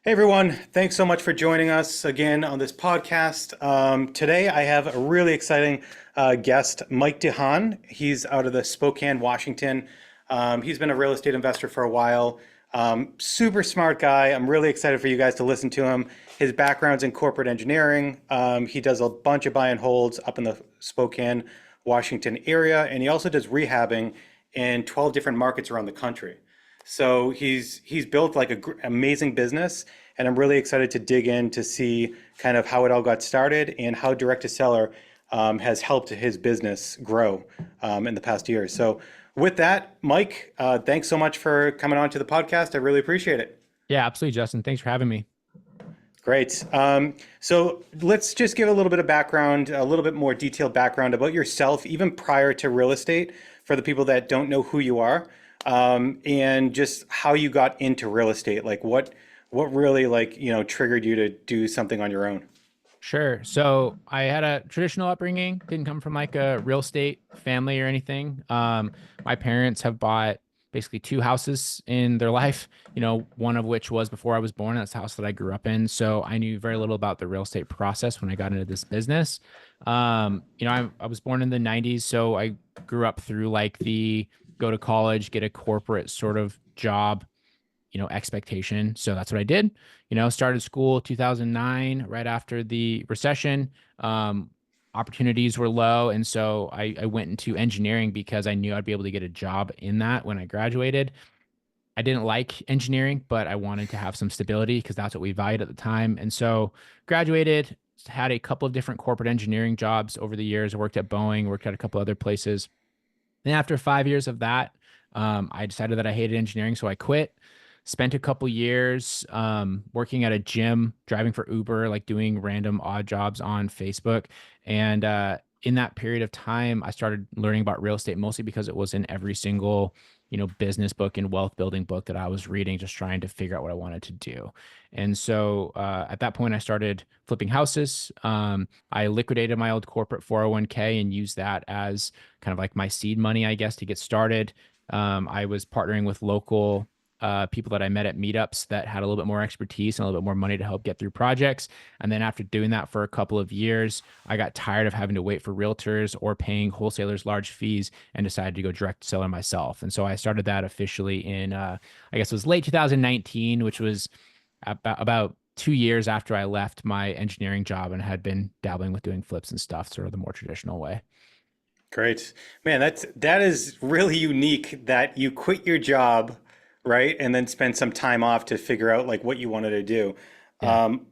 Hey everyone, thanks so much for joining us again on this podcast. Today I have a really exciting guest, Mike Dehaan. He's out of the Spokane, Washington. He's been a real estate investor for a while. Super smart guy. I'm really excited for you guys to listen to him. His background's in corporate engineering. He does a bunch of buy and holds up in the Spokane, Washington area, and he also does rehabbing in 12 different markets around the country. So he's built like a amazing business, and I'm really excited to dig in to see kind of how it all got started and how direct to seller has helped his business grow in the past year. So with that, Mike, thanks so much for coming on to the podcast. I really appreciate it. Yeah, absolutely, Justin. Thanks for having me. Great. So let's just give a little bit of background, a little bit more detailed background about yourself, even prior to real estate, for the people that don't know who you are, and just how you got into real estate. Like what really triggered you to do something on your own? Sure. So I had a traditional upbringing, didn't come from like a real estate family or anything. My parents have bought basically two houses in their life, one of which was before I was born. That's the house that I grew up in. So I knew very little about the real estate process when I got into this business. I was born in the 90s, so I grew up through like the go to college, get a corporate sort of job expectation. So that's what I did. Started school 2009, right after the recession. Opportunities were low. And so I went into engineering because I knew I'd be able to get a job in that when I graduated. I didn't like engineering, but I wanted to have some stability because that's what we valued at the time. And so graduated, had a couple of different corporate engineering jobs over the years. I worked at Boeing, worked at a couple other places. And after 5 years of that, I decided that I hated engineering, so I quit. Spent a couple years working at a gym, driving for Uber, like doing random odd jobs on Facebook. And in that period of time, I started learning about real estate mostly because it was in every single, business book and wealth building book that I was reading, just trying to figure out what I wanted to do. And so at that point, I started flipping houses. I liquidated my old corporate 401k and used that as kind of like my seed money, I guess, to get started. I was partnering with local people that I met at meetups that had a little bit more expertise and a little bit more money to help get through projects. And then after doing that for a couple of years, I got tired of having to wait for realtors or paying wholesalers large fees and decided to go direct seller myself. And so I started that officially in, I guess it was late 2019, which was about 2 years after I left my engineering job and had been dabbling with doing flips and stuff, sort of the more traditional way. Great. Man, that is really unique that you quit your job, right? And then spend some time off to figure out like what you wanted to do. Yeah. Um,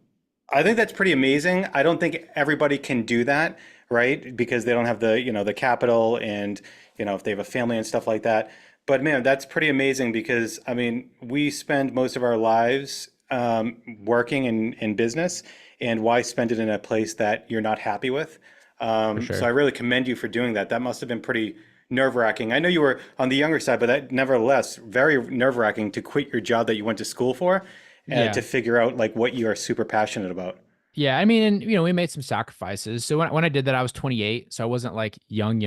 I think that's pretty amazing. I don't think everybody can do that, right? Because they don't have the capital and, if they have a family and stuff like that. But man, that's pretty amazing because I mean, we spend most of our lives working in business, and why spend it in a place that you're not happy with? For So I sure. really commend you for doing that. That must have been pretty nerve-wracking. I know you were on the younger side, but that nevertheless very nerve-wracking to quit your job that you went to school for Yeah. to figure out like what you are super passionate about. Yeah, I mean, and we made some sacrifices. So when I did that, I was 28, so I wasn't like young.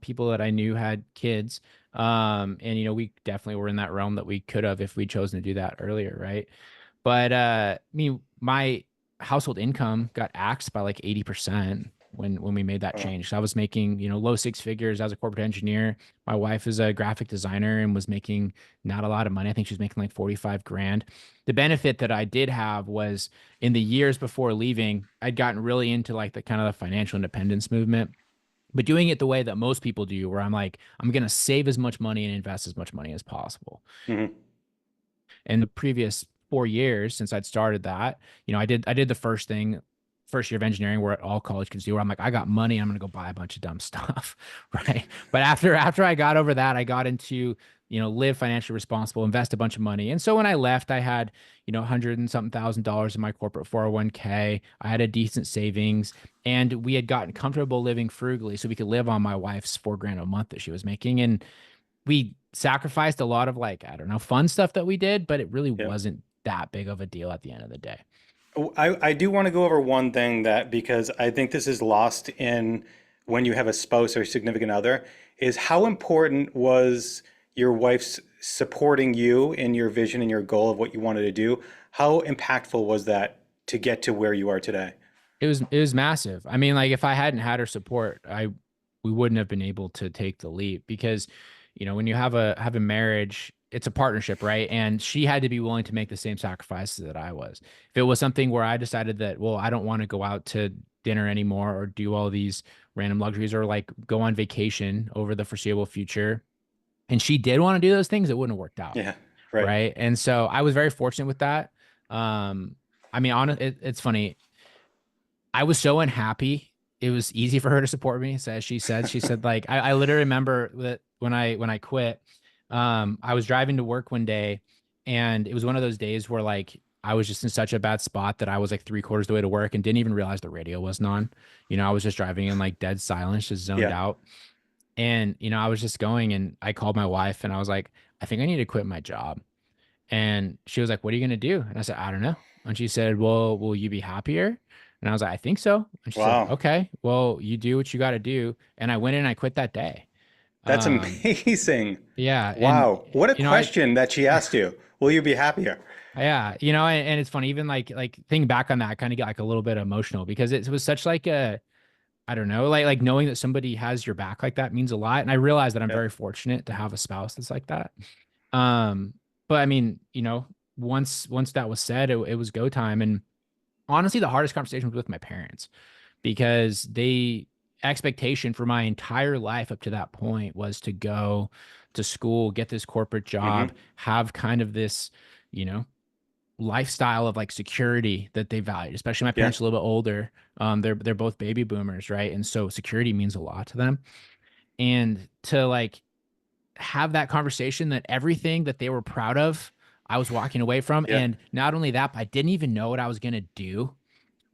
People that I knew had kids, and we definitely were in that realm that we could have if we'd chosen to do that earlier, right? But I mean, my household income got axed by like 80% when we made that Uh, change. So I was making, low six figures as a corporate engineer. My wife is a graphic designer and was making not a lot of money. I think she was making like 45 grand. The benefit that I did have was in the years before leaving, I'd gotten really into like the kind of the financial independence movement, but doing it the way that most people do, where I'm like, I'm going to save as much money and invest as much money as possible. mhm. In the previous 4 years since I'd started that, I did the first year of engineering where all college kids do, where I'm like, I got money, I'm gonna go buy a bunch of dumb stuff. Right. But after I got over that, I got into, live financially responsible, invest a bunch of money. And so when I left, I had, 100 and something $1,000 in my corporate 401k. I had a decent savings, and we had gotten comfortable living frugally so we could live on my wife's 4 grand a month that she was making. And we sacrificed a lot of like, I don't know, fun stuff that we did, but it really Yeah. wasn't that big of a deal at the end of the day. Oh, I do want to go over one thing that because I think this is lost in when you have a spouse or significant other is how important was your wife's supporting you in your vision and your goal of what you wanted to do. How impactful was that to get to where you are today? It was massive. I mean, like if I hadn't had her support, we wouldn't have been able to take the leap because, when you have a marriage, it's a partnership, right? And she had to be willing to make the same sacrifices that I was. If it was something where I decided that, well, I don't want to go out to dinner anymore or do all these random luxuries or like go on vacation over the foreseeable future, and she did want to do those things, it wouldn't have worked out, Yeah, right. right? And so I was very fortunate with that. Um, I mean, it's funny. I was so unhappy. It was easy for her to support me. So as she said, like, I literally remember that when I quit, I was driving to work one day and it was one of those days where like I was just in such a bad spot that I was like three-quarters of the way to work and didn't even realize the radio wasn't on. I was just driving in like dead silence, just zoned Yeah. out. And, I was just going and I called my wife and I was like, I think I need to quit my job. And she was like, "What are you going to do?" And I said, "I don't know." And she said, "Well, will you be happier?" And I was like, "I think so." And she said, Wow. "Okay, well, you do what you got to do." And I went in and I quit that day. That's Um, amazing. yeah. And, Wow. What a I, question that she asked you. Will you be happier? yeah, and it's funny, even like thinking back on that, I kind of get like a little bit emotional because it was such like I don't know, like knowing that somebody has your back like that means a lot. And I realize that I'm Yeah. very fortunate to have a spouse that's like that. Um, but I mean, once that was said, it was go time. And honestly, the hardest conversation was with my parents because they expectation for my entire life up to that point was to go to school, get this corporate Hmm. job, have kind of this, you know, lifestyle of like security that they valued, especially my Yeah. parents are a little bit older. They're both baby boomers, right? And so security means a lot to them. And to like have that conversation that everything that they were proud of, I was walking away from. Yeah. And not only that, but I didn't even know what I was gonna do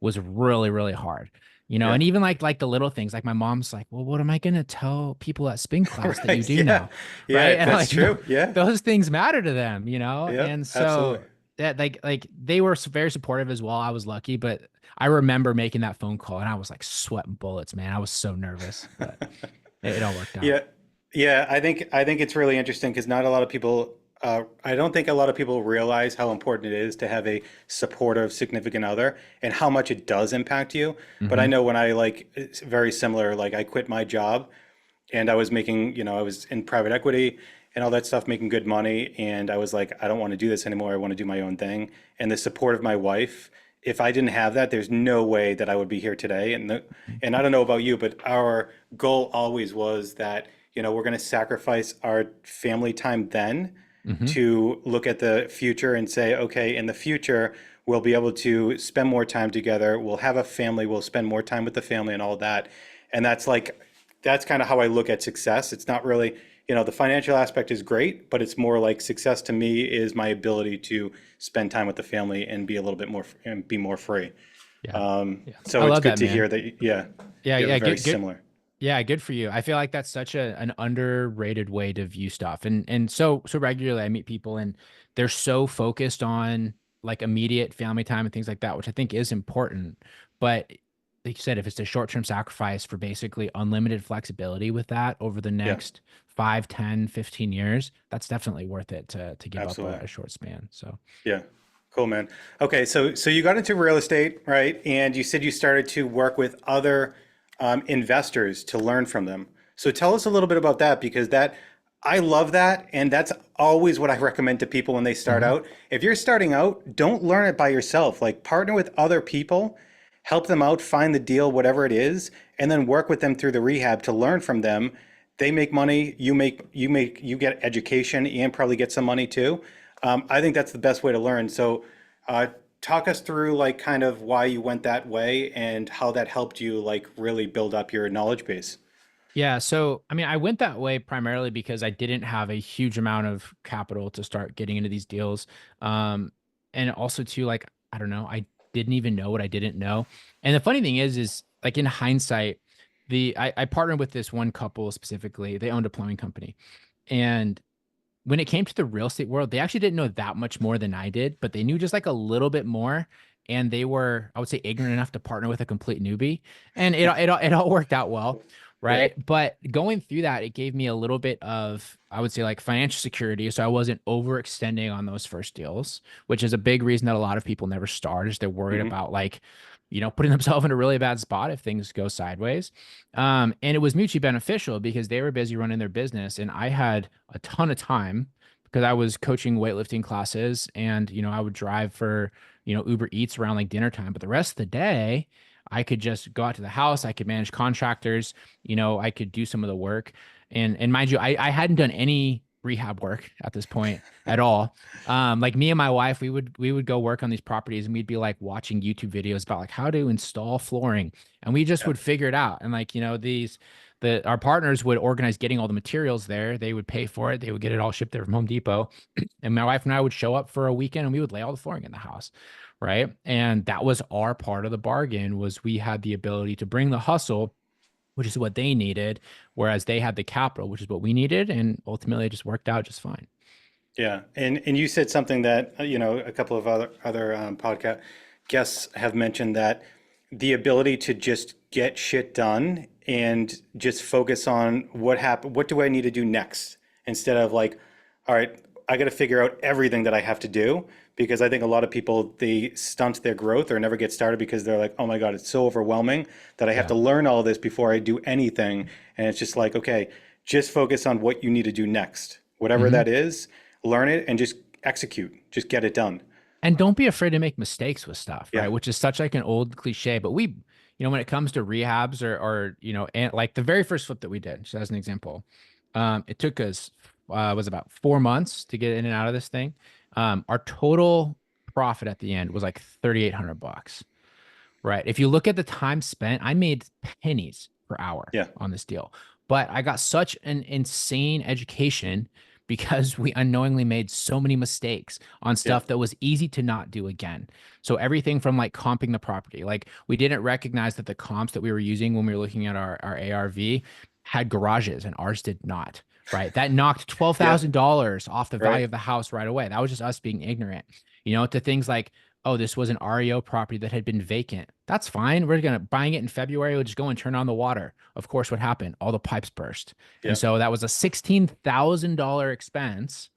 was really, really hard. Yeah. And even like the little things, like my mom's like, well, what am I gonna tell people at spin class that you Right. do Yeah. now? Yeah. Right. And I'm That's like, no, true. Yeah. those things matter to them, Yep. And so Absolutely. that like they were very supportive as well. I was lucky, but I remember making that phone call and I was like sweating bullets, man. I was so nervous, but it all worked out. Yeah, yeah. I think it's really interesting because not a lot of people. I don't think a lot of people realize how important it is to have a supportive significant other and how much it does impact you. But I Hmm. know when I like it's very similar. Like I quit my job and I was making, I was in private equity and all that stuff, making good money. And I was like, I don't want to do this anymore. I want to do my own thing. And the support of my wife, if I didn't have that, there's no way that I would be here today. And I don't know about you, but our goal always was that, we're going to sacrifice our family time then Hmm. to look at the future and say, okay, in the future, we'll be able to spend more time together. We'll have a family. We'll spend more time with the family and all that. And that's kind of how I look at success. It's not really, the financial aspect is great, but it's more like success to me is my ability to spend time with the family and be a little bit more and be more free. Yeah. Yeah. I So it's love good that, to man. hear that, yeah, Yeah. you have a Yeah. very Good. similar. Yeah, good for you. I feel like that's such an underrated way to view stuff. And so regularly I meet people and they're so focused on like immediate family time and things like that, which I think is important. But like you said, if it's a short-term sacrifice for basically unlimited flexibility with that over the Yeah, next 5, 10, 15 years, that's definitely worth it to give up absolutely. a short span. So Yeah. Cool, man. Okay, so you got into real estate, right? And you said you started to work with other investors to learn from them. So tell us a little bit about that because I love that, and that's always what I recommend to people when they start mhm. out. If you're starting out, don't learn it by yourself. Like partner with other people, help them out, find the deal, whatever it is, and then work with them through the rehab to learn from them. They make money, you get education and probably get some money too. I think that's the best way to learn. So, uh, talk us through like kind of why you went that way and how that helped you like really build up your knowledge base. Yeah, so I mean, I went that way primarily because I didn't have a huge amount of capital to start getting into these deals. Um, and also too, like, I don't know, I didn't even know what I didn't know. And the funny thing is like in hindsight, I partnered with this one couple specifically. They owned a plumbing company. And when it came to the real estate world, they actually didn't know that much more than I did, but they knew just like a little bit more. And they were, I would say, ignorant enough to partner with a complete newbie. And it all worked out well. Yeah. right? But going through that, it gave me a little bit of, I would say, like financial security. So I wasn't overextending on those first deals, which is a big reason that a lot of people never start, is they're worried Hmm. about like, putting themselves in a really bad spot if things go sideways. And it was mutually beneficial because they were busy running their business and I had a ton of time because I was coaching weightlifting classes and, I would drive for, Uber Eats around like dinner time. But the rest of the day, I could just go out to the house. I could manage contractors. I could do some of the work. And mind you, I hadn't done any rehab work at this point at all. Like me and my wife, we would go work on these properties and we'd be like watching YouTube videos about like how to install flooring. And we just Yeah. would figure it out. And like, our partners would organize getting all the materials there. They would pay for it. They would get it all shipped there from Home Depot. And my wife and I would show up for a weekend and we would lay all the flooring in the house. Right. And that was our part of the bargain, was we had the ability to bring the hustle, which is what they needed, whereas they had the capital, which is what we needed. And ultimately it just worked out just fine. Yeah, and you said something that a couple of other podcast guests have mentioned, that the ability to just get shit done and just focus on what happened, what do I need to do next, instead of like, all right, I got to figure out everything that I have to do, because I think a lot of people, they stunt their growth or never get started because they're like, oh my God, it's so overwhelming that I have Yeah. to learn all this before I do anything, and it's just like, okay, just focus on what you need to do next, whatever Mhm. that is, learn it and just execute, just get it done. And don't be afraid to make mistakes with stuff, right? Yeah. Which is such like an old cliche, but when it comes to rehabs or and like the very first flip that we did, just as an example, it took us was about 4 months to get in and out of this thing. Our total profit at the end was like 3,800 bucks. Right. If you look at the time spent, I made pennies per hour Yeah. on this deal, but I got such an insane education because we unknowingly made so many mistakes on Yeah. stuff that was easy to not do again. So everything from like comping the property, like we didn't recognize that the comps that we were using when we were looking at our ARV had garages and ours did not. Right. That knocked Yeah. $12,000 off the Right. value of the house right away. That was just us being ignorant, to things like, oh, this was an REO property that had been vacant. That's fine. We're gonna buying it in February. We'll just go and turn on the water. Of course, what happened? All the pipes burst. And Yeah. so that was a $16,000 expense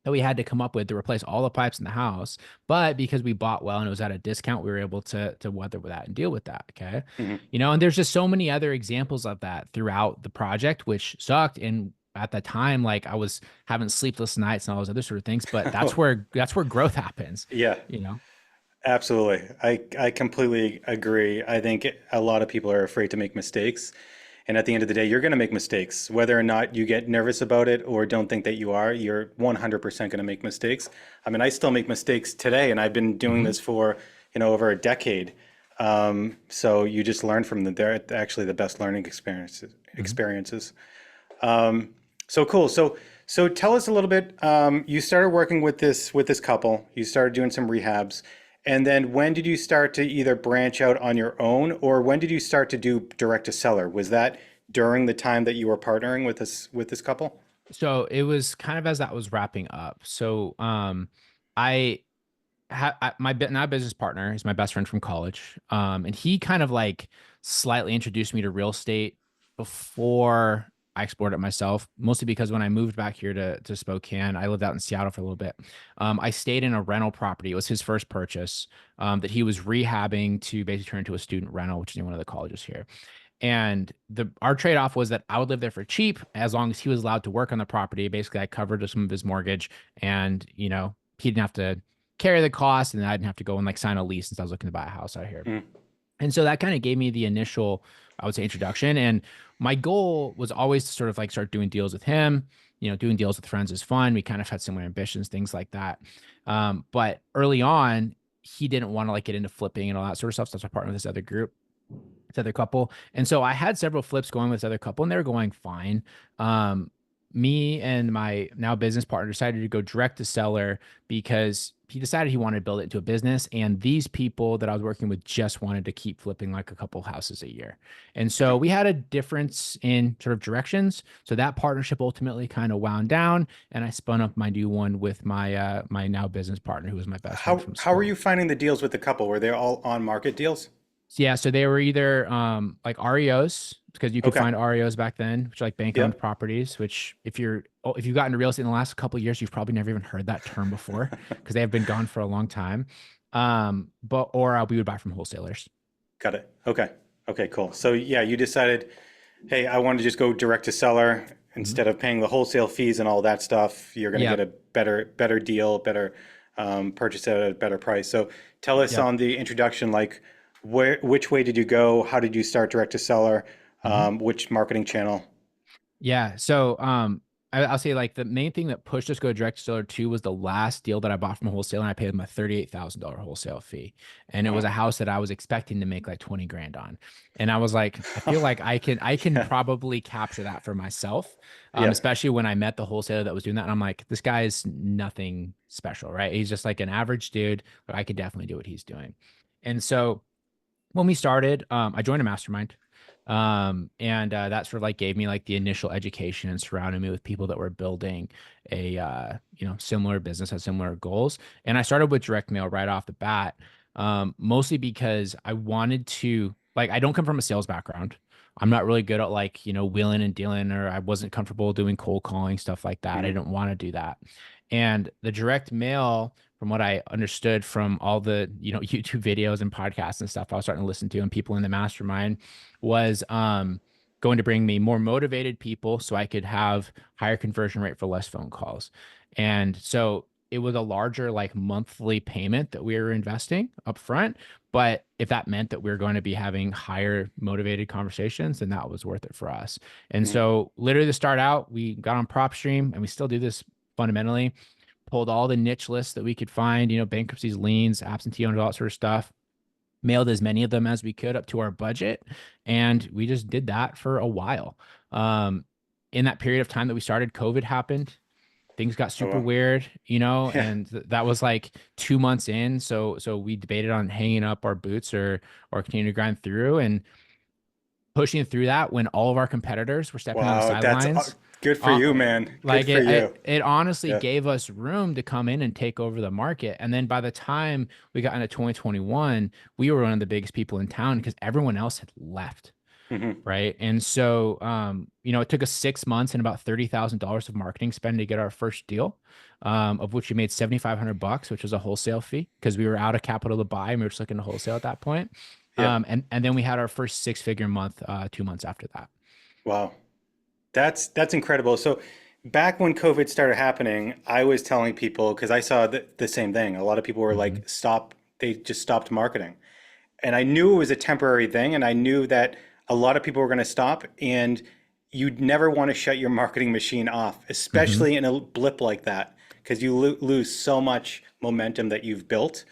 that we had to come up with to replace all the pipes in the house. But because we bought well and it was at a discount, we were able to weather with that and deal with that. Okay. Hmm. And there's just so many other examples of that throughout the project, which sucked. And at the time, like I was having sleepless nights and all those other sort of things, but that's where growth happens, Yeah. you know? Absolutely. I completely agree. I think a lot of people are afraid to make mistakes. And at the end of the day, you're going to make mistakes. Whether or not you get nervous about it or don't think that you are, you're 100% going to make mistakes. I mean, I still make mistakes today, and I've been doing Mhm. this for, over a decade. So you just learn from them. They're actually the best learning experiences. Mhm. Experiences. So cool. So tell us a little bit. You started working with this couple. You started doing some rehabs, and then when did you start to either branch out on your own, or when did you start to do direct to seller? Was that during the time that you were partnering with this couple? So it was kind of as that was wrapping up. So I my now business partner is my best friend from college. And he kind of like slightly introduced me to real estate before I explored it myself, mostly because when I moved back here to Spokane, I lived out in Seattle for a little bit. I stayed in a rental property. It was his first purchase, that he was rehabbing to basically turn into a student rental, which is in one of the colleges here. And our trade-off was that I would live there for cheap as long as he was allowed to work on the property. Basically, I covered some of his mortgage and, he didn't have to carry the cost and I didn't have to go and like sign a lease since I was looking to buy a house out here. Mm, And so that kind of gave me the initial, I would say, introduction. And my goal was always to sort of like start doing deals with him. Doing deals with friends is fun. We kind of had similar ambitions, things like that. But early on, he didn't want to like get into flipping and all that sort of stuff. So I was partnering with this other group, this other couple. And so I had several flips going with this other couple and they were going fine. Me and my now business partner decided to go direct to seller because he decided he wanted to build it into a business. And these people that I was working with just wanted to keep flipping like a couple houses a year. And so okay. we had a difference in sort of directions. So that partnership ultimately kind of wound down and I spun up my new one with my now business partner, who was my best friend from How are you school. finding the deals with the couple? Were they all on market deals? So yeah, so they were either like REOs, because you could Okay. find REOs back then, which are like bank owned Yep. properties, which if you've gotten into real estate in the last couple of years, you've probably never even heard that term before because they have been gone for a long time. But or we would buy from wholesalers. Got it. Okay. Okay, cool. So yeah, you decided, hey, I want to just go direct to seller Mhm. instead of paying the wholesale fees and all that stuff. You're going to get Yep. a better deal, better purchase at a better price. So tell us Yep. on the introduction, like which way did you go? How did you start direct to seller? Mhm. Which marketing channel? Yeah. So I'll say like the main thing that pushed us to go direct to seller two was the last deal that I bought from a wholesaler, and I paid them a $38,000 wholesale fee. And it was Wow. a house that I was expecting to make like 20 grand on. And I was like, I feel like I can Yeah. probably capture that for myself. Yeah. Especially when I met the wholesaler that was doing that. And I'm like, this guy is nothing special, right? He's just like an average dude, but I could definitely do what he's doing. And so when we started, I joined a mastermind. And that sort of like gave me like the initial education and surrounded me with people that were building a similar business, had similar goals. And I started with direct mail right off the bat, mostly because I wanted to like I don't come from a sales background. I'm not really good at like, wheeling and dealing, or I wasn't comfortable doing cold calling, stuff like that. I Mhm. didn't want to do that. And the direct mail, from what I understood from all the, YouTube videos and podcasts and stuff I was starting to listen to and people in the mastermind, was going to bring me more motivated people so I could have higher conversion rate for less phone calls. And so it was a larger like monthly payment that we were investing up front. But if that meant that we were going to be having higher motivated conversations, then that was worth it for us. And Mhm. so literally to start out, we got on PropStream, and we still do this fundamentally, pulled all the niche lists that we could find, bankruptcies, liens, absentee owners, all that sort of stuff, mailed as many of them as we could up to our budget. And we just did that for a while. Um, in that period of time that we started, COVID happened. Things got Oh super well. weird, Yeah. and that was like 2 months in. So we debated on hanging up our boots or continuing to grind through and pushing through that when all of our competitors were stepping on the Wow, that's sidelines. good for you, man. Good Like for you. it honestly Yeah. gave us room to come in and take over the market. And then by the time we got into 2021, we were one of the biggest people in town because everyone else had left. Hmm. Right. And so, it took us 6 months and about $30,000 of marketing spend to get our first deal, of which we made 7,500 bucks, which was a wholesale fee because we were out of capital to buy and we were just looking to wholesale at that point. Yeah. And then we had our first six-figure month, 2 months after that. Wow. That's incredible. So back when COVID started happening, I was telling people because I saw the same thing. A lot of people were Hmm. like, stop, they just stopped marketing. And I knew it was a temporary thing, and I knew that a lot of people were going to stop, and you'd never want to shut your marketing machine off, Hmm. especially in a blip like that, because you lose so much momentum that you've built.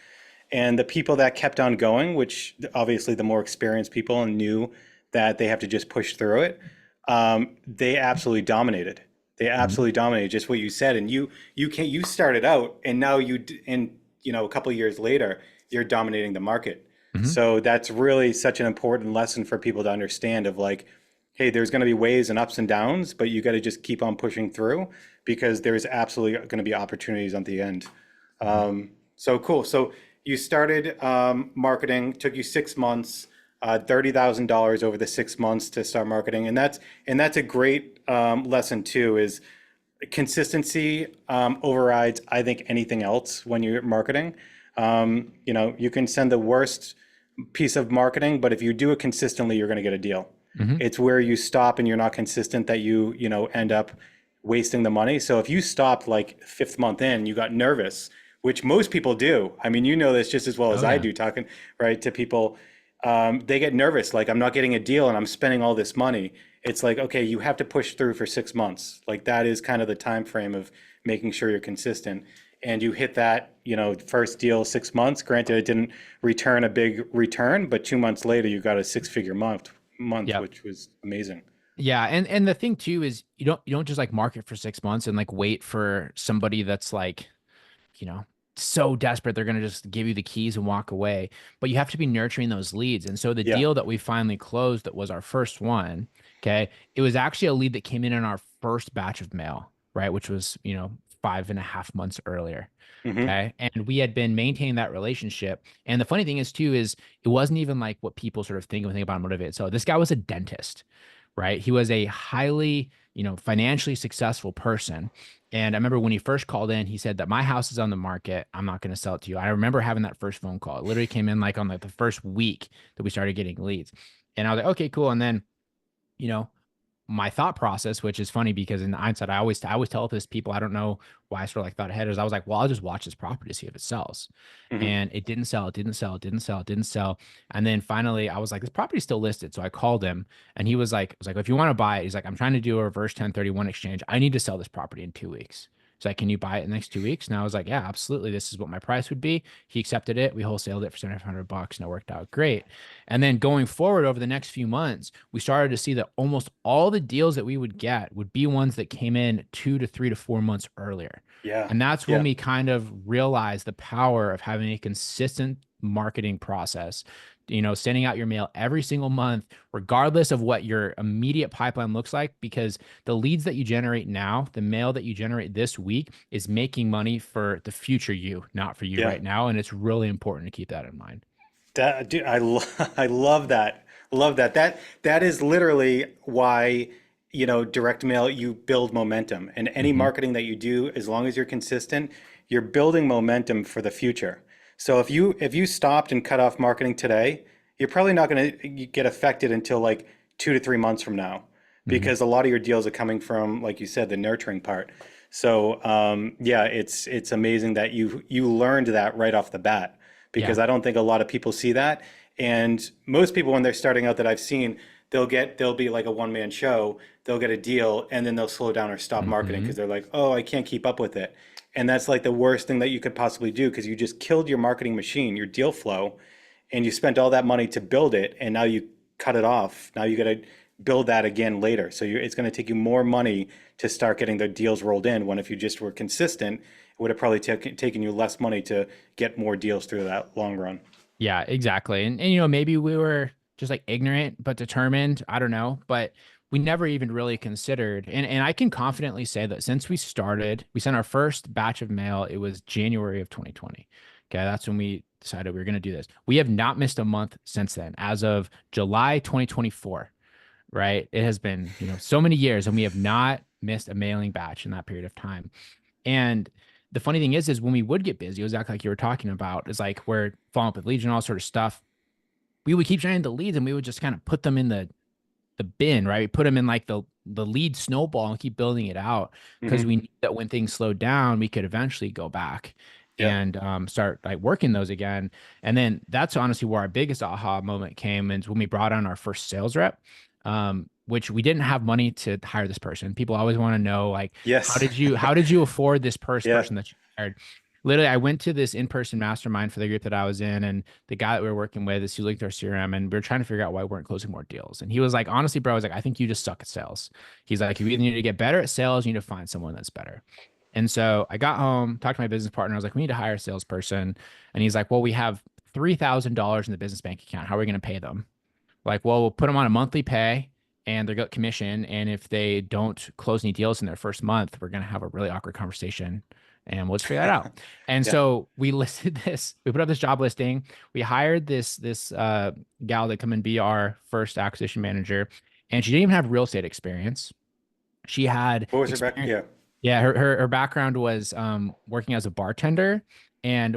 And the people that kept on going, which obviously the more experienced people and knew that they have to just push through it, they absolutely dominated. They Hmm. absolutely dominated. Just what you said, and you started out, and now and a couple of years later, you're dominating the market. Hmm. So that's really such an important lesson for people to understand. Of like, hey, there's going to be waves and ups and downs, but you got to just keep on pushing through because there's absolutely going to be opportunities at the end. So cool. So you started marketing. Took you 6 months, $30,000 over the 6 months to start marketing, and that's a great lesson too. Is consistency overrides, I think, anything else when you're marketing. You can send the worst piece of marketing, but if you do it consistently, you're going to get a deal. Hmm. It's where you stop and you're not consistent that you end up wasting the money. So if you stopped like fifth month in, you got nervous, which most people do. I mean, you know this just as well as Oh I yeah. do, talking right to people. They get nervous, like I'm not getting a deal and I'm spending all this money. It's like, okay, you have to push through for 6 months. Like that is kind of the time frame of making sure you're consistent. And you hit that, first deal 6 months. Granted, it didn't return a big return, but 2 months later, you got a six-figure month, Yep. which was amazing. Yeah, and the thing too is you don't just like market for 6 months and like wait for somebody that's like, you know, so desperate they're going to just give you the keys and walk away. But you have to be nurturing those leads. And so the Yeah. deal that we finally closed, that was our first one, okay, it was actually a lead that came in our first batch of mail, right? Which was, 5.5 months earlier. Hmm. Okay. And we had been maintaining that relationship. And the funny thing is, too, is it wasn't even like what people sort of think when they think about motivated. So this guy was a dentist, right? He was a highly, financially successful person. And I remember when he first called in, he said that my house is on the market. I'm not going to sell it to you. I remember having that first phone call. It literally came in like on like the first week that we started getting leads. And I was like, okay, cool. And then, you know, my thought process, which is funny because in hindsight, I always tell this people, I don't know why I sort of like thought ahead, is I was like, well, I'll just watch this property to see if it sells. Hmm. And it didn't sell, it didn't sell, it didn't sell, it didn't sell. And then finally I was like, this property's still listed. So I called him and he was like, I was like, if you want to buy it, he's like, I'm trying to do a reverse 1031 exchange. I need to sell this property in 2 weeks. He's like, can you buy it in the next 2 weeks? And I was like, yeah, absolutely. This is what my price would be. He accepted it. We wholesaled it for $700 and it worked out great. And then going forward over the next few months, we started to see that almost all the deals that we would get would be ones that came in 2 to 3 to 4 months earlier. Yeah. And that's when Yeah. we kind of realized the power of having a consistent marketing process, sending out your mail every single month, regardless of what your immediate pipeline looks like, because the leads that you generate now, the mail that you generate this week is making money for the future you, not for you Yeah. right now. And it's really important to keep that in mind. That dude, I love that. Love that. That is literally why, direct mail, you build momentum. And any Hmm. marketing that you do, as long as you're consistent, you're building momentum for the future. So if you stopped and cut off marketing today, you're probably not going to get affected until like 2 to 3 months from now, Hmm. because a lot of your deals are coming from, like you said, the nurturing part. So yeah, it's amazing that you learned that right off the bat, Yeah. because I don't think a lot of people see that. And most people, when they're starting out that I've seen, they'll be like a one-man show. They'll get a deal and then they'll slow down or stop marketing Hmm. because they're like, oh, I can't keep up with it. And that's like the worst thing that you could possibly do, because you just killed your marketing machine, your deal flow, and you spent all that money to build it, and now you cut it off. Now you got to build that again later. So it's going to take you more money to start getting the deals rolled in. When if you just were consistent, it would have probably taken you less money to get more deals through that long run. Yeah, exactly. And maybe we were just like ignorant but determined. I don't know, but we never even really considered. And I can confidently say that since we started, we sent our first batch of mail. It was January of 2020. Okay, that's when we decided we were going to do this. We have not missed a month since then. As of July 2024, right? It has been, so many years and we have not missed a mailing batch in that period of time. And the funny thing is when we would get busy, it was exactly like you were talking about, is like we're following up with leads and all sort of stuff. We would keep trying the leads and we would just kind of put them in the bin, right? We put them in like the lead snowball and keep building it out because Hmm. we knew that when things slowed down, we could eventually go back Yeah. and start like working those again. And then that's honestly where our biggest aha moment came, is when we brought on our first sales rep, which we didn't have money to hire this person. People always want to know, like, how Yes. did you afford this first Yeah. person that you hired? Literally, I went to this in-person mastermind for the group that I was in, and the guy that we were working with is, he looked at our CRM, and we were trying to figure out why we weren't closing more deals. And he was like, honestly, bro, I was like, I think you just suck at sales. He's like, you either need to get better at sales, you need to find someone that's better. And so I got home, talked to my business partner. I was like, we need to hire a salesperson. And he's like, well, we have $3,000 in the business bank account. How are we going to pay them? Like, well, we'll put them on a monthly pay and they got commission. And if they don't close any deals in their first month, we're going to have a really awkward conversation and we'll just figure that out. And Yeah. so we listed this, we put up this job listing. We hired this gal to come and be our first acquisition manager. And she didn't even have real estate experience. She had What was her back? experience. Yeah. Yeah, her background was working as a bartender and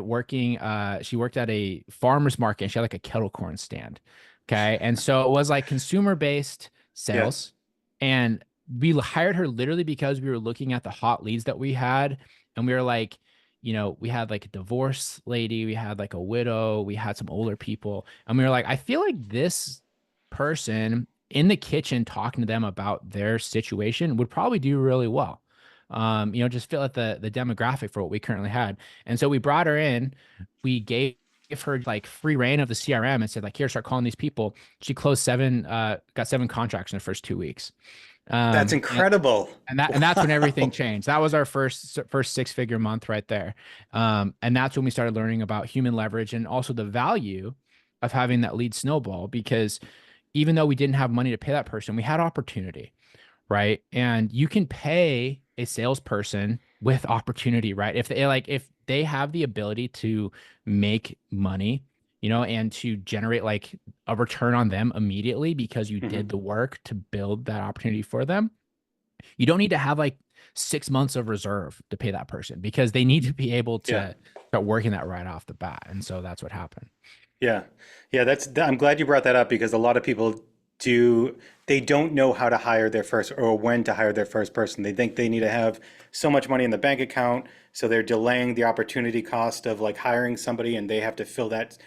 she worked at a farmer's market and she had like a kettle corn stand. Okay. And so it was like consumer based Yeah. sales. And we hired her literally because we were looking at the hot leads that we had. And we were like, we had like a divorce lady, we had like a widow, we had some older people. And we were like, I feel like this person in the kitchen talking to them about their situation would probably do really well. Just fill out the demographic for what we currently had. And so we brought her in, we gave her like free reign of the CRM and said, like, here, start calling these people. She closed got 7 contracts in the first 2 weeks. That's Um, and, incredible. and that's when everything Wow. changed. That was our first 6-figure month right there. And that's when we started learning about human leverage and also the value of having that lead snowball, because even though we didn't have money to pay that person, we had opportunity, right? And you can pay a salesperson with opportunity, right? If they have the ability to make money, and to generate like a return on them immediately because you Hmm. did the work to build that opportunity for them, you don't need to have like 6 months of reserve to pay that person because they need to be able Yeah. to start working that right off the bat. And so that's what happened. Yeah. Yeah, I'm glad you brought that up because a lot of people do they don't know how to hire their first or when to hire their first person. They think they need to have so much money in the bank account, so they're delaying the opportunity cost of like hiring somebody and they have to fill that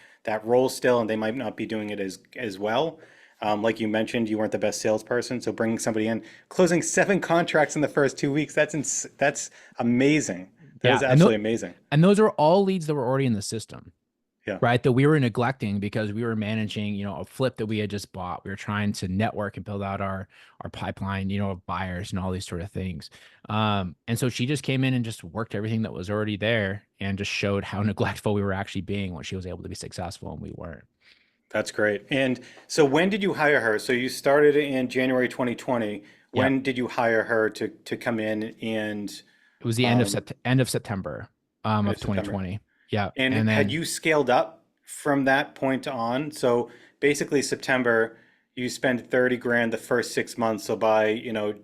role still and they might not be doing it as well. Like you mentioned, you weren't the best salesperson, so bringing somebody in, closing 7 contracts in the first 2 weeks, that's amazing. That is Yeah. absolutely amazing. And those are all leads that were already in the system, Yeah. right? That we were neglecting because we were managing, a flip that we had just bought. We were trying to network and build out our pipeline, of buyers and all these sort of things. And so she just came in and just worked everything that was already there and just showed how neglectful we were actually being when she was able to be successful and we weren't. That's great. And so when did you hire her? So you started in January 2020. Yep. When did you hire her to come in and It was the um, end of September end of of September? 2020. Yeah. And And had then you scaled up from that point on? So basically September, you spent 30 grand the first 6 months. So by,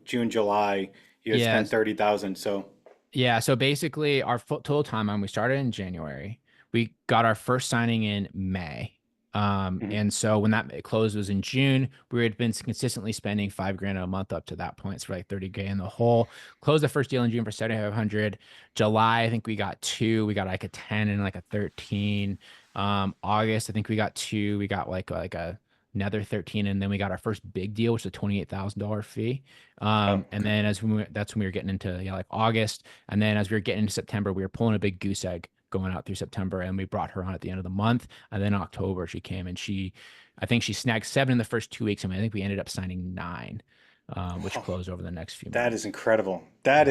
June, July, you had yeah, spent 30,000. So yeah. So basically, our total timeline, we started in January. We got our first signing in May. mhm. And so when that closed was in June, we had been consistently spending 5 grand a month up to that point. So like 30 grand in the whole. Closed the first deal in June for 7,500. July, I think we got two. We got like a 10 and like a 13. August, I think we got two. We got like another 13, and then we got our first big deal, which is a $28,000 fee. Oh, And okay. then that's when we were getting into, yeah, like August. And then as we were getting into September, we were pulling a big goose egg going out through September, and we brought her on at the end of the month. And then October she came and I think she snagged 7 in the first 2 weeks. I mean, I think we ended up signing 9, which Oh, closed over the next few that is months. incredible. Yeah.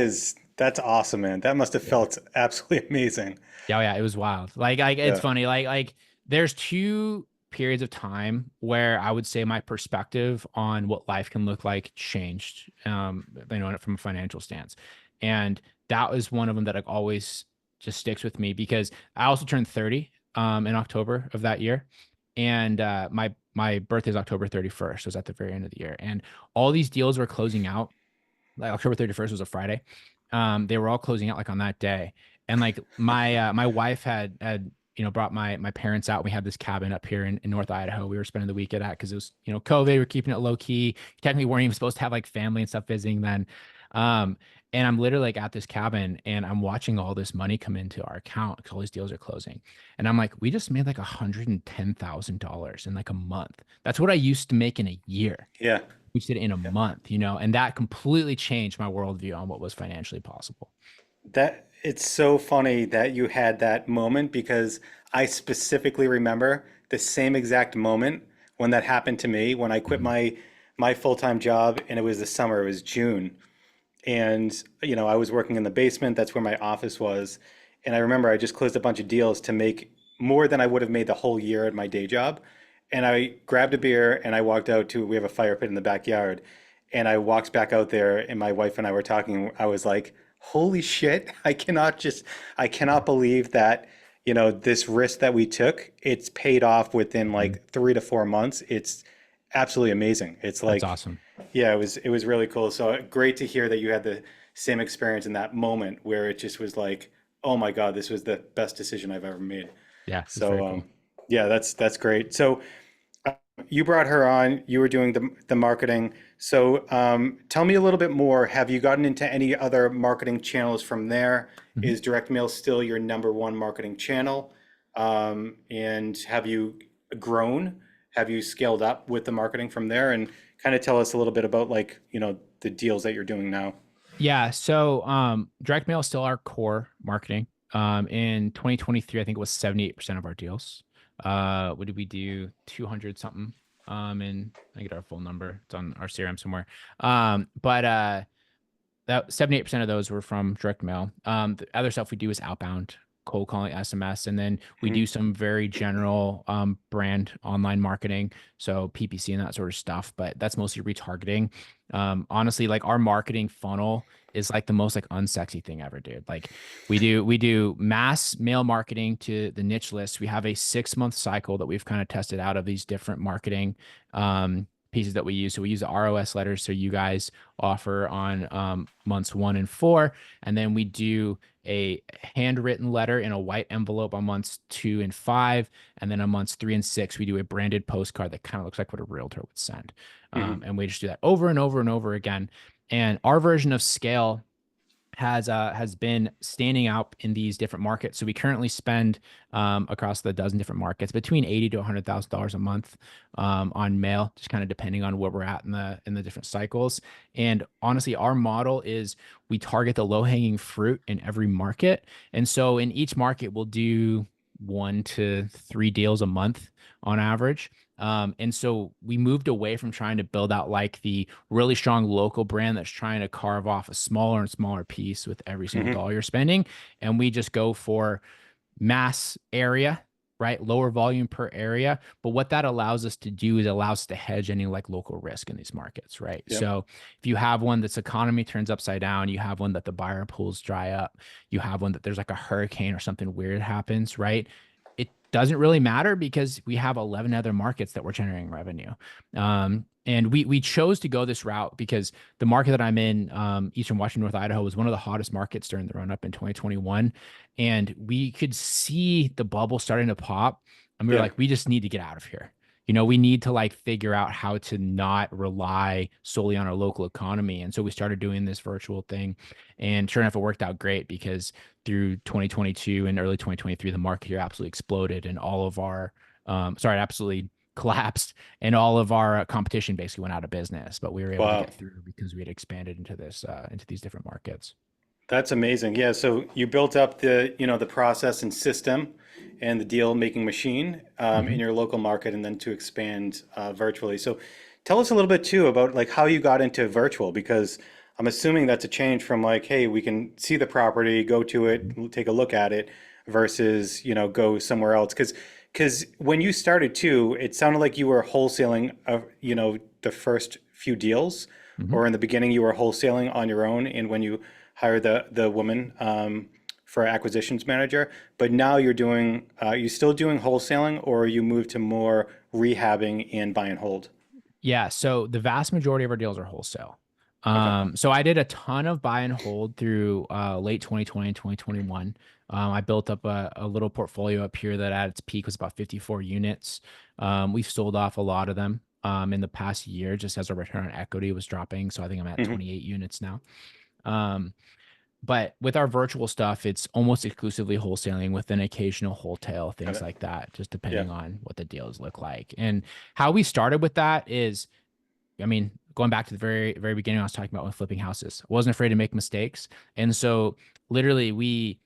That's awesome, man. That must have Yeah. felt absolutely amazing. Yeah, yeah, it was wild. Like it's Yeah. funny. Like there's two periods of time where I would say my perspective on what life can look like changed. From a financial stance, and that was one of them that like always just sticks with me because I also turned 30 in October of that year, and my birthday is October 31st. So it was at the very end of the year, and all these deals were closing out like October 31st was a Friday. They were all closing out like on that day. And like my wife had brought my parents out. We had this cabin up here in North Idaho. We were spending the weekend at because it was, COVID. We were keeping it low key. Technically weren't even supposed to have like family and stuff visiting then. Um, and I'm literally like at this cabin and I'm watching all this money come into our account because all these deals are closing. And I'm like, we just made like $110,000 in like a month. That's what I used to make in a year. Yeah. We did it in a Yeah. month, and that completely changed my worldview on what was financially possible. That it's so funny that you had that moment because I specifically remember the same exact moment when that happened to me when I quit Mhm. my full-time job and it was the summer, it was June. And I was working in the basement, that's where my office was. And I remember I just closed a bunch of deals to make more than I would have made the whole year at my day job. And I grabbed a beer and I walked out to we have a fire pit in the backyard. And I walked back out there and my wife and I were talking. I was like, holy shit, I cannot believe that, this risk that we took, it's paid off within Mhm. like 3 to 4 months. It's absolutely amazing. It's That's like, awesome. yeah, it was really cool. So great to hear that you had the same experience in that moment where it just was like, oh my God, this was the best decision I've ever made. Yeah, it was very So cool. yeah, that's great. So you brought her on, you were doing the marketing. So tell me a little bit more. Have you gotten into any other marketing channels from there? Mhm. Is direct mail still your number one marketing channel? And have you grown? Have you scaled up with the marketing from there? And kind of tell us a little bit about like, the deals that you're doing now. Yeah, so direct mail is still our core marketing. In 2023, I think it was 78% of our deals. What did we do? 200 something. And I get our full number. It's on our CRM somewhere. But that 78% of those were from direct mail. The other stuff we do is outbound. cold calling, SMS, and then we Hmm. do some very general brand online marketing, so PPC and that sort of stuff. But that's mostly retargeting. Honestly, like our marketing funnel is like the most like unsexy thing ever, dude. Like we do mass mail marketing to the niche list. We have a 6 month cycle that we've kind of tested out of these different marketing pieces that we use. So we use the ROS letters. So you guys offer on months 1 and 4, and then we do a handwritten letter in a white envelope on months 2 and 5, and then on months 3 and 6 we do a branded postcard that kind of looks like what a realtor would send. Hmm. And we just do that over and over and over again. And our version of Scale has been standing out in these different markets. So we currently spend across the dozen different markets between $80,000 to $100,000 a month on mail, just kind of depending on where we're at in the different cycles. And honestly, our model is we target the low hanging fruit in every market. And so in each market, we'll do 1 to 3 deals a month on average. And so we moved away from trying to build out like the really strong local brand that's trying to carve off a smaller and smaller piece with every single Hmm. dollar you're spending. And we just go for mass area, right? Lower volume per area. But what that allows us to do is it allows us to hedge any like local risk in these markets, right? Yep. So if you have one that's economy turns upside down, you have one that the buyer pools dry up, you have one that there's like a hurricane or something weird happens, right? It doesn't really matter because we have 11 other markets that we're generating revenue. And we chose to go this route because the market that I'm in, Eastern Washington, North Idaho, was one of the hottest markets during the run up in 2021. And we could see the bubble starting to pop. And we were Yeah. like, we just need to get out of here. We need to like figure out how to not rely solely on our local economy. And so we started doing this virtual thing. And sure enough, it worked out great because through 2022 and early 2023, the market here absolutely exploded and all of our, absolutely collapsed and all of our competition basically went out of business. But we were able to Wow. get through because we had expanded into into these different markets. That's amazing. Yeah, so you built up the process and system and the deal making machine in Mhm. your local market and then to expand virtually. So tell us a little bit too about like how you got into virtual because I'm assuming that's a change from like, hey, we can see the property, go to Mhm. it, take a look at it versus, go somewhere else. Because when you started too, it sounded like you were wholesaling, the first few deals, Mhm. or in the beginning you were wholesaling on your own, and when you hire the woman for acquisitions manager, but now you still doing wholesaling, or you moved to more rehabbing and buy and hold? Yeah, so the vast majority of our deals are wholesale. Okay. So I did a ton of buy and hold through late 2020 and 2021. I built up a little portfolio up here that at its peak was about 54 units. We've sold off a lot of them in the past year just as our return on equity was dropping. So I think I'm at Hmm. 28 units now. Um, but with our virtual stuff, it's almost exclusively wholesaling with an occasional wholesale, Got things it. like that, just Yeah. depending on what the deals look like. And how we started with that is I mean, going back to the very, very beginning, I was talking about when flipping houses. I wasn't afraid to make mistakes. And so literally we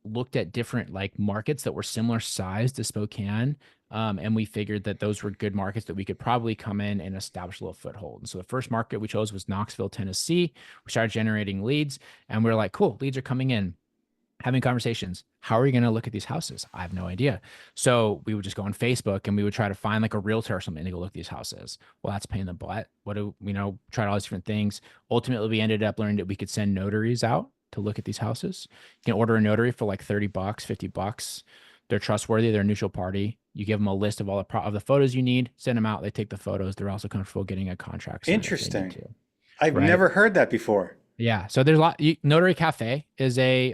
looked at different like markets that were similar size to Spokane. And we figured that those were good markets that we could probably come in and establish a little foothold. And so the first market we chose was Knoxville, Tennessee. We started generating leads and we were like, cool, leads are coming in, having conversations. How are you going to look at these houses? I have no idea. So we would just go on Facebook and we would try to find like a realtor or something to go look at these houses. Well, that's a pain in the butt. What do tried all these different things. Ultimately, we ended up learning that we could send notaries out to look at these houses. You can order a notary for like $30, $50. They're trustworthy. They're a neutral party. You give them a list of all of the photos you need, send them out. They take the photos. They're also comfortable getting a contract signed if they need Interesting. to. I've Right. never heard that before. Yeah. So there's a lot. Notary Cafe is a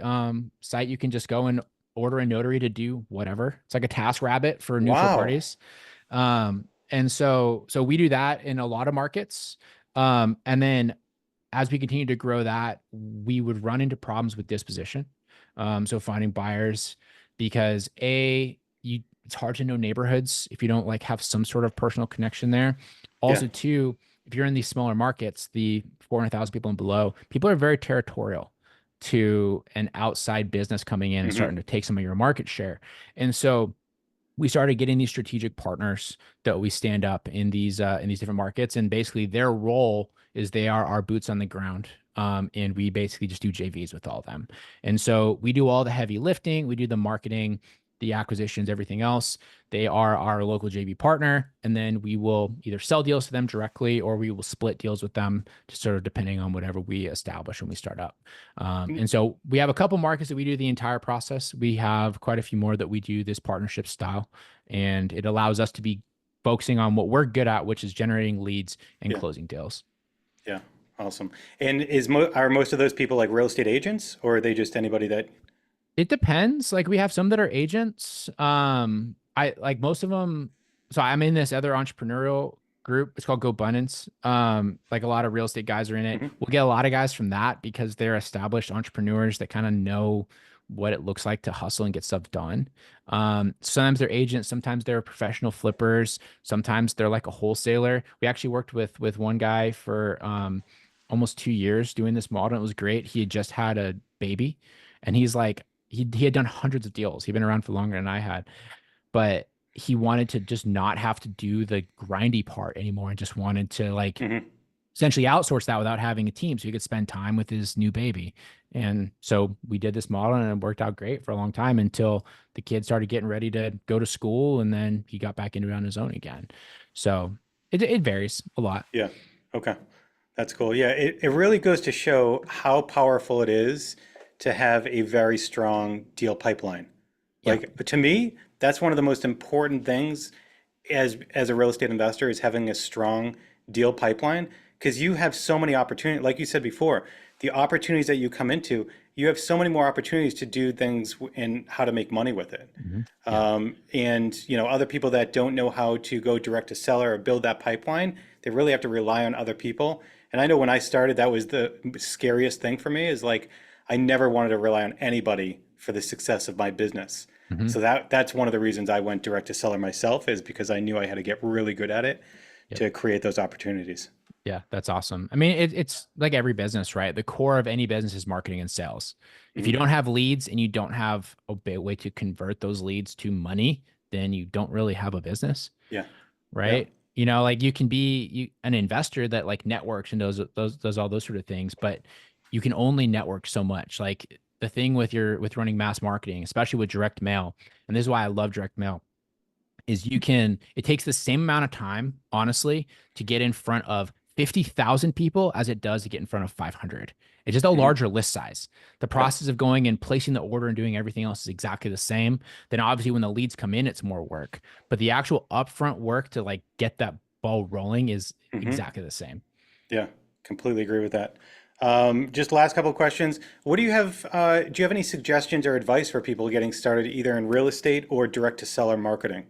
site you can just go and order a notary to do whatever. It's like a task rabbit for neutral Wow. parties. And so we do that in a lot of markets. And then as we continue to grow that, we would run into problems with disposition. So finding buyers because it's hard to know neighborhoods if you don't like have some sort of personal connection there. Yeah. Also, too, if you're in these smaller markets, the 400,000 people and below, people are very territorial to an outside business coming in and starting Hmm. to take some of your market share. And so we started getting these strategic partners that we stand up in these different markets, and basically their role is they are our boots on the ground And we basically just do JVs with all of them. And so we do all the heavy lifting, we do the marketing, the acquisitions, everything else. They are our local JV partner, and then we will either sell deals to them directly or we will split deals with them, just sort of depending on whatever we establish when we start up. And so we have a couple markets that we do the entire process. We have quite a few more that we do this partnership style, and it allows us to be focusing on what we're good at, which is generating leads and Yeah. closing deals. Yeah. Awesome. And are most of those people like real estate agents, or are they just anybody that? It depends. Like we have some that are agents. I like most of them. So I'm in this other entrepreneurial group. It's called GoBundance. Like a lot of real estate guys are in it. Mhm. We'll get a lot of guys from that because they're established entrepreneurs that kind of know what it looks like to hustle and get stuff done. Sometimes they're agents, sometimes they're professional flippers, sometimes they're like a wholesaler. We actually worked with one guy for almost 2 years doing this model. It was great. He had just had a baby, and he's like, he had done hundreds of deals. He'd been around for longer than I had, but he wanted to just not have to do the grindy part anymore and just wanted to like Mhm. essentially outsource that without having a team so he could spend time with his new baby. And so we did this model and it worked out great for a long time until the kid started getting ready to go to school, and then he got back into it on his own again. So it varies a lot. Yeah. Okay. That's cool. Yeah. It really goes to show how powerful it is to have a very strong deal pipeline. Yeah. Like to me, that's one of the most important things as a real estate investor is having a strong deal pipeline because you have so many opportunities. Like you said before, the opportunities that you come into, you have so many more opportunities to do things and how to make money with it. Yeah. And other people that don't know how to go direct to seller or build that pipeline, they really have to rely on other people. And I know when I started, that was the scariest thing for me is like I never wanted to rely on anybody for the success of my business. Hmm. So that's one of the reasons I went direct to seller myself is because I knew I had to get really good at it Yep. to create those opportunities. Yeah, that's awesome. I mean, it's like every business, right? The core of any business is marketing and sales. If you Mhm. don't have leads and you don't have a way to convert those leads to money, then you don't really have a business, Yeah. Yeah. right? Like you can be an investor that like networks and does all those sort of things, but you can only network so much. Like the thing with running mass marketing, especially with direct mail, and this is why I love direct mail is it takes the same amount of time, honestly, to get in front of 50,000 people as it does to get in front of 500. It's just a Mhm. larger list size. The Yep. process of going and placing the order and doing everything else is exactly the same. Then obviously when the leads come in, it's more work. But the actual upfront work to like get that ball rolling is Mhm. exactly the same. Yeah. Completely agree with that. Just last couple of questions. What do you have? Do you have any suggestions or advice for people getting started either in real estate or direct to seller marketing?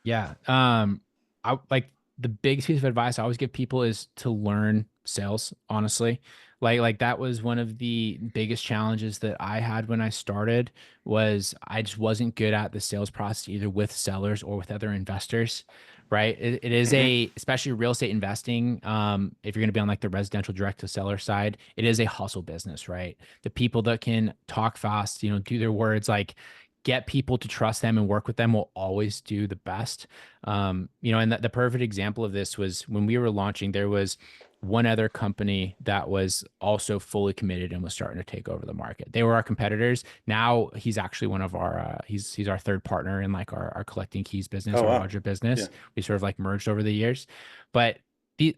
Yeah. I like the biggest piece of advice I always give people is to learn sales, honestly. Like that was one of the biggest challenges that I had when I started was I just wasn't good at the sales process either with sellers or with other investors, right? It is Hmm. especially real estate investing, if you're going to be on like the residential direct to seller side, it is a hustle business, right? The people that can talk fast, do their words, like get people to trust them and work with them will always do the best. And the perfect example of this was when we were launching, there was one other company that was also fully committed and was starting to take over the market. They were our competitors. Now he's actually one of our he's our third partner in like our collecting keys business, Oh, our wow. larger Yeah. business. We sort of like merged over the years. But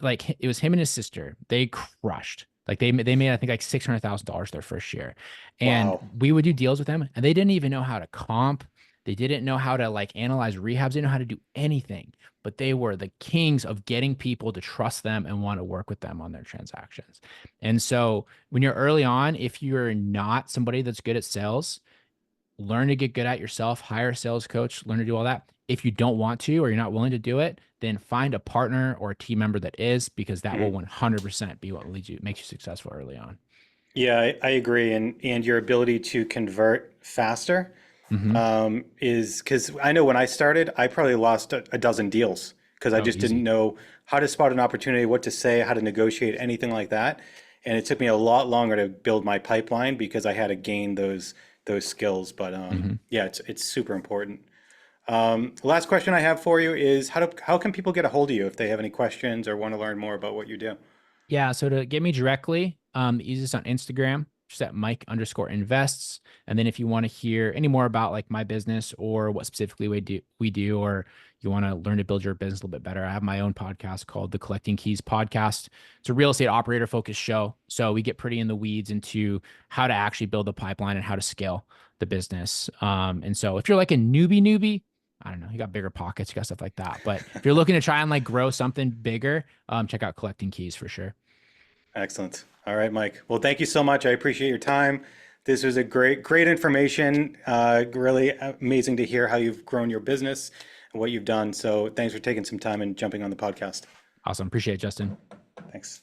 like it was him and his sister. They crushed. Like they made I think like $600,000 their first year, and Wow. we would do deals with them, and they didn't even know how to comp. They didn't know how to like analyze rehabs. They didn't know how to do anything, but they were the kings of getting people to trust them and want to work with them on their transactions. And so when you're early on, if you're not somebody that's good at sales, learn to get good at yourself, hire a sales coach, learn to do all that. If you don't want to or you're not willing to do it, then find a partner or a team member that is, because that will Mhm. 100% be what leads you, makes you successful early on. Yeah, I agree. And your ability to convert faster Hmm. is because I know when I started, I probably lost a dozen deals because I Oh, just didn't easy. know how to spot an opportunity, what to say, how to negotiate, anything like that. And it took me a lot longer to build my pipeline because I had to gain those skills. But Hmm. yeah, it's super important. Last question I have for you is how can people get a hold of you if they have any questions or want to learn more about what you do? Yeah, so to get me directly, the easiest on Instagram, just at Mike_invests. And then if you want to hear any more about like my business or what specifically we do, or you want to learn to build your business a little bit better, I have my own podcast called the Collecting Keys Podcast. It's a real estate operator focused show. So we get pretty in the weeds into how to actually build a pipeline and how to scale the business. And so if you're like a newbie, I don't know, you got bigger pockets, you got stuff like that. But if you're looking to try and like grow something bigger, check out Collecting Keys for sure. Excellent. All right, Mike. Well, thank you so much. I appreciate your time. This was a great information. Really amazing to hear how you've grown your business and what you've done. So thanks for taking some time and jumping on the podcast. Awesome. Appreciate it, Justin. Thanks.